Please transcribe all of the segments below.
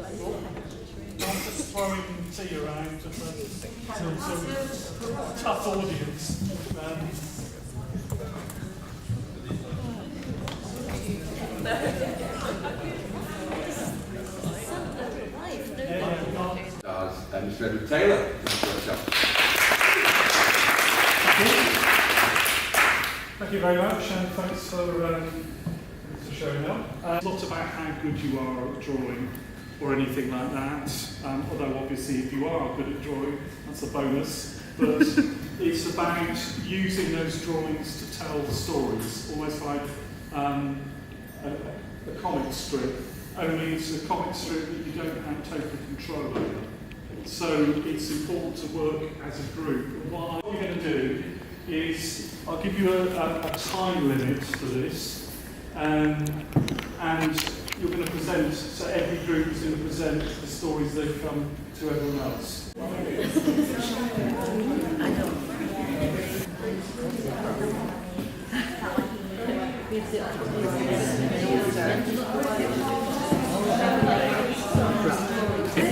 I'm just throwing tea around to a tough audience. Mr. Edward Taylor. Thank you very much, and thanks for showing up. It's not about how good you are at drawing or anything like that, although obviously if you are good at drawing, that's a bonus. But it's about using those drawings to tell stories, almost like a comic strip, only it's a comic strip that you don't have total control over. So it's important to work as a group. And what I'm going to do is I'll give you a time limit for this, and you're going to present, so every group is going to present the stories they've come to everyone else.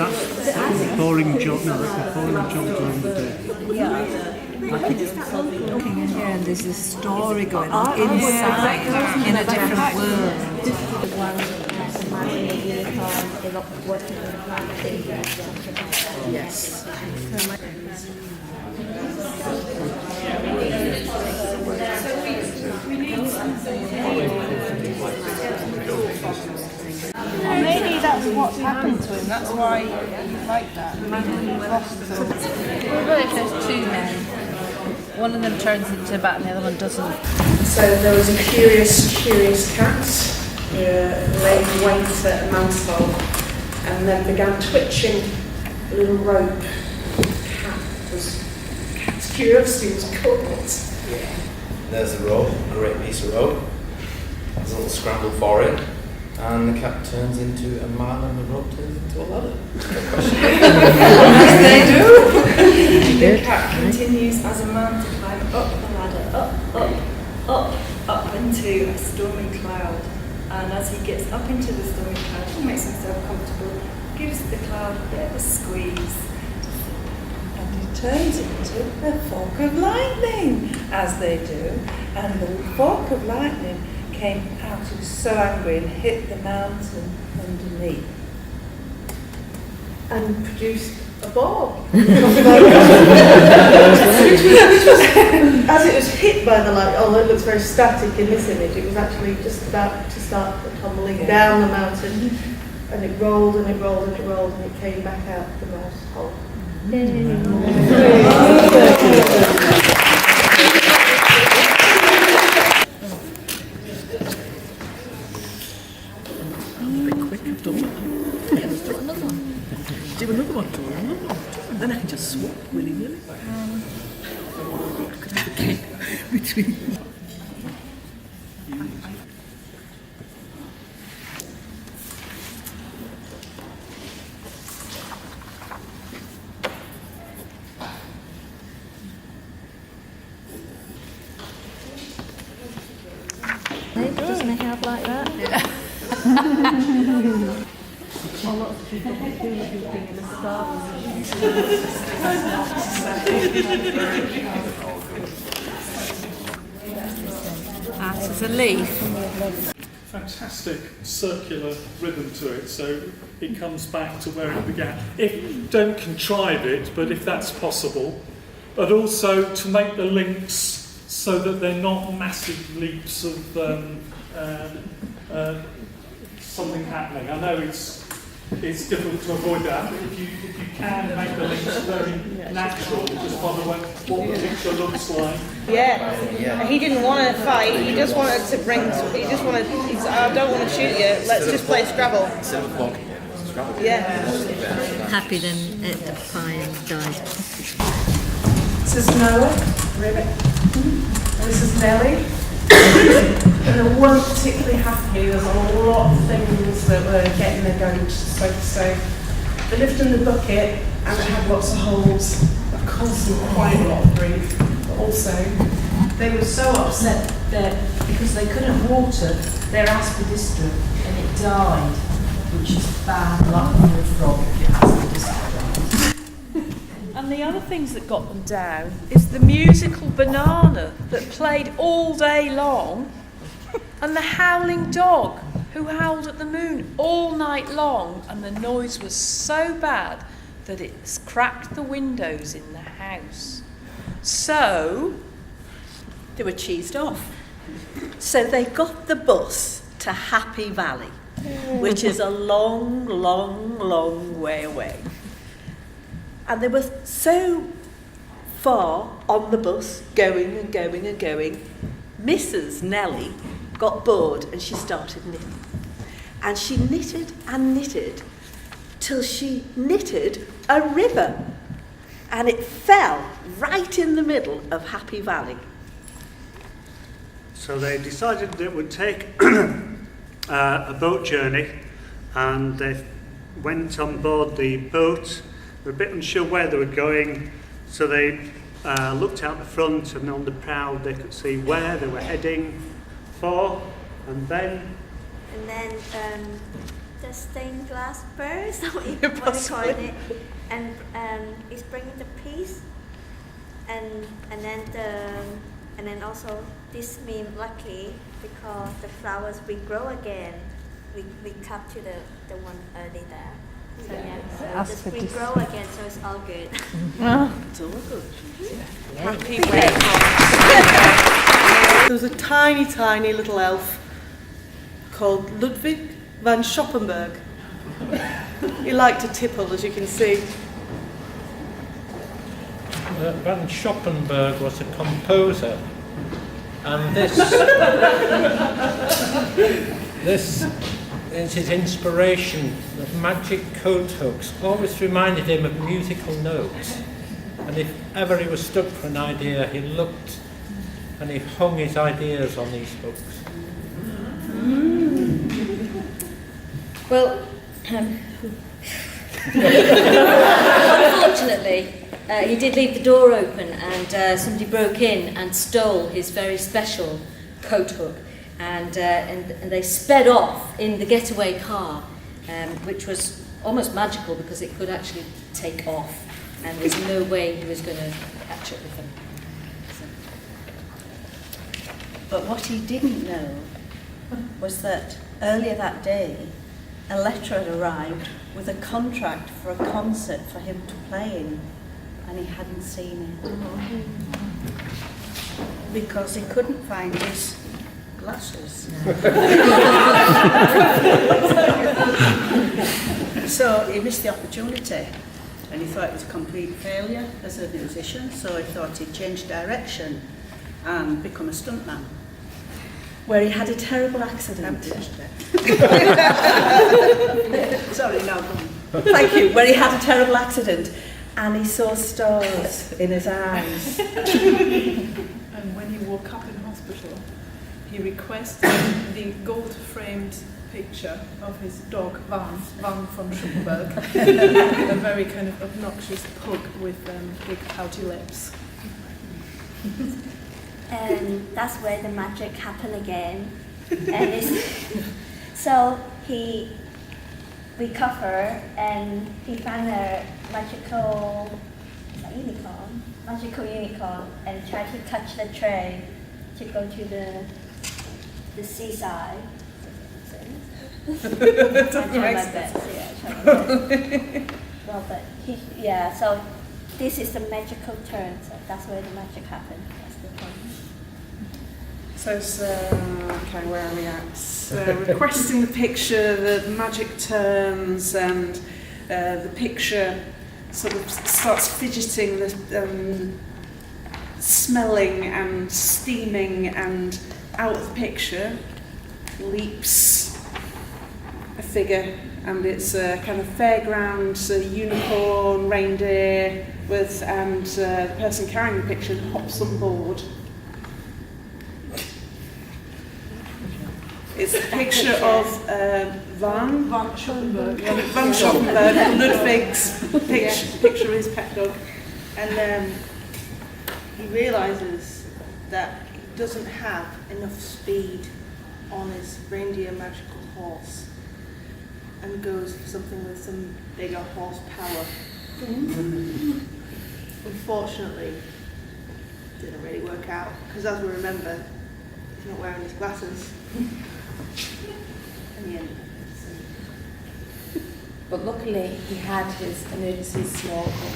That's a boring job. No, that's a boring job during the day. Yeah. Looking in here and there's a story going on inside, in a different world. Yes. Maybe that's what's happened to him, that's why he's like that. Well, if there's two men, one of them turns into a bat and the other one doesn't. So there was a curious cat who laid wait at a man's hole and then began twitching a little rope. Cat's curiosity was caught. Yeah. There's the rope, a great piece of rope. There's a little scramble for it. And the cat turns into a man and the rope turns into a ladder. As they do. The cat continues as a man to climb up the ladder, up into a stormy cloud. And as he gets up into the stormy cloud, he makes himself comfortable, gives the cloud a bit of a squeeze, and he turns into a fork of lightning, as they do. And the fork of lightning came out, he was so angry and hit the mountain underneath and produced a ball. Which was, as it was hit by the light, although it looks very static in this image, it was actually just about to start tumbling down the mountain, and it rolled and it rolled and it rolled and it came back out the mouse hole. Do another one, and then I can just swap willy-nilly. I could have a cake between. Doesn't it have like that? Yeah. A lot of people do looking in the stars. That is a leaf. Fantastic circular rhythm to it, so it comes back to where it began. Don't contrive it, but if that's possible, but also to make the links so that they're not massive leaps of something happening. I know it's difficult to avoid that, but if you can make the links very natural, just by the way what the picture looks like. Yeah. He didn't want to fight, he just wanted to he said, I don't want to shoot you, let's just play Scrabble. Instead of blocking it, it's Scrabble. Yeah. Happy then at the pie and died. This is Noah, Ribbit. This is Nellie. And they weren't particularly happy. There's a lot of things that were getting their goat, so to say. They lived in the bucket and it had lots of holes, of constant, quite a lot of grief. But also, they were so upset that because they couldn't water their aspidistra and it died, which is bad luck for a And the other things that got them down is the musical banana that played all day long, and the howling dog who howled at the moon all night long, and the noise was so bad that it cracked the windows in the house. So they were cheesed off. So they got the bus to Happy Valley, which is a long, long, long way away. And they were so far on the bus, going and going and going, Mrs. Nellie got bored and she started knitting. And she knitted and knitted till she knitted a river. And it fell right in the middle of Happy Valley. So they decided they would take a boat journey, and they went on board the boat. They were a bit unsure where they were going, so they looked out the front, and on the prow they could see where they were heading for, and then the stained glass burst, what you call it, and it's bringing the peace, and then also this means lucky because the flowers will grow again. We capture the one early there. So yeah, so just regrow again, so it's all good. It's all good. happy way. There was a tiny, tiny little elf called Ludwig van Schoppenberg. He liked to tipple, as you can see. Van Schoppenberg was a composer, and this is his inspiration. The magic coat hooks always reminded him of musical notes, and if ever he was stuck for an idea, he looked and he hung his ideas on these hooks. Well, unfortunately, he did leave the door open, and somebody broke in and stole his very special coat hook, and they sped off in the getaway car, which was almost magical because it could actually take off, and there's no way he was going to catch up with them. So. But what he didn't know was that earlier that day, a letter had arrived with a contract for a concert for him to play in, and he hadn't seen it because he couldn't find his glasses. So he missed the opportunity, and he thought it was a complete failure as a musician, so he thought he'd change direction and become a stuntman, where he had a terrible accident. Sorry, no, go on. Thank you. Where he had a terrible accident and he saw stars in his eyes. And when he woke up in hospital, he requested the gold-framed picture of his dog, Van von Schuppenberg, a very kind of obnoxious pug with big pouty lips. And that's where the magic happened again. And so he recovered and he found a magical unicorn, and tried to catch the train to go to the seaside. Well, but so this is the magical turn, so that's where the magic happened. That's the point. So it's, okay, where are we at? So requesting the picture, the magic turns, and the picture sort of starts fidgeting, the smelling and steaming, and out of the picture leaps a figure, and it's a kind of fairground unicorn, reindeer, and the person carrying the picture hops on board. It's a picture of Van Schoppenberg, Ludwig's picture of his pet dog, and he realises that he doesn't have enough speed on his reindeer magical horse, and goes for something with some bigger horsepower. unfortunately didn't really work out, because as we remember, he's not wearing his glasses. In the end. But luckily, he had his emergency snorkel.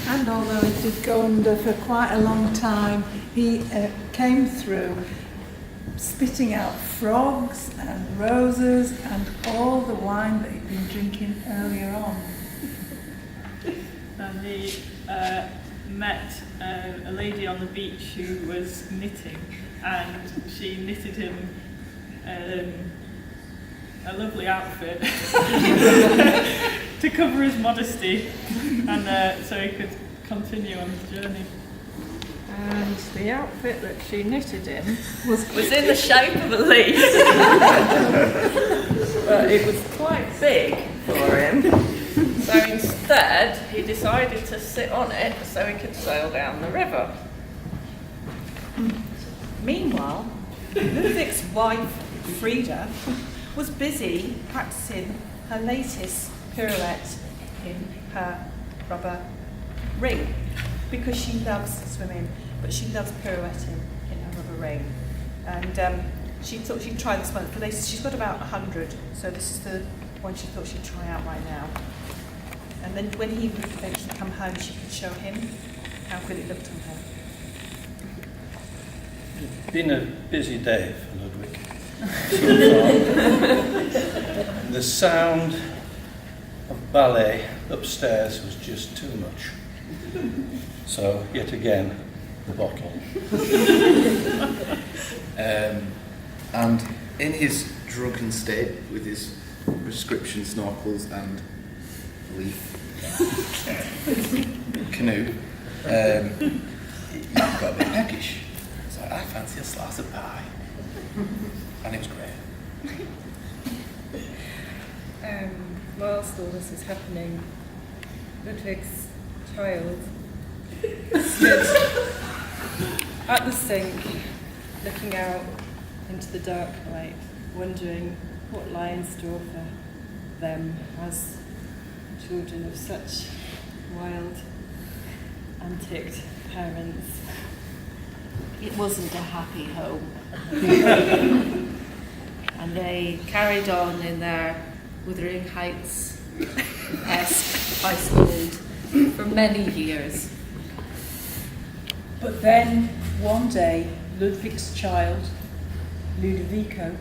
And although it did go under for quite a long time, he came through spitting out frogs and roses and all the wine that he'd been drinking earlier on. And he met a lady on the beach who was knitting, and she knitted him a lovely outfit to cover his modesty, and so he could continue on his journey. And the outfit that she knitted him was in the shape of a leaf, but it was quite big for him. So instead, he decided to sit on it so he could sail down the river. Meanwhile, Ludwig's wife, Frida, was busy practicing her latest pirouette in her rubber ring, because she loves swimming, but she loves pirouetting in her rubber ring. And she thought she'd try this one. She's got about 100, so this is the one she thought she'd try out right now. And then when he would eventually come home, she could show him how good it looked on her. It's been a busy day for Ludwig. The sound of ballet upstairs was just too much. So, yet again, the bottle. And in his drunken state, with his prescription snorkels and leaf canoe, he got a bit peckish. So I fancy a slice of pie. And it was great. Whilst all this is happening, Ludwig's child stood at the sink, looking out into the dark night, wondering what lie in store for them as children of such wild, antiqued parents. It wasn't a happy home. And they carried on in their Wuthering Heights-esque household for many years. But then, one day, Ludwig's child, Ludovico,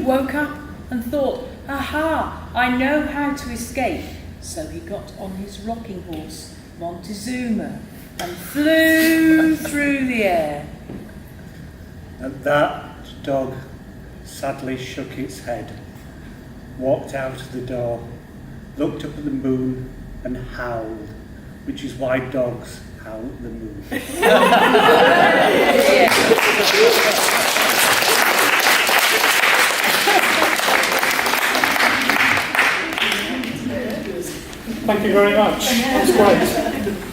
woke up and thought, aha, I know how to escape. So he got on his rocking horse, Montezuma, and flew through the air. And that dog sadly shook its head, walked out of the door, looked up at the moon and howled, which is why dogs howl at the moon. Thank you very much. That's great.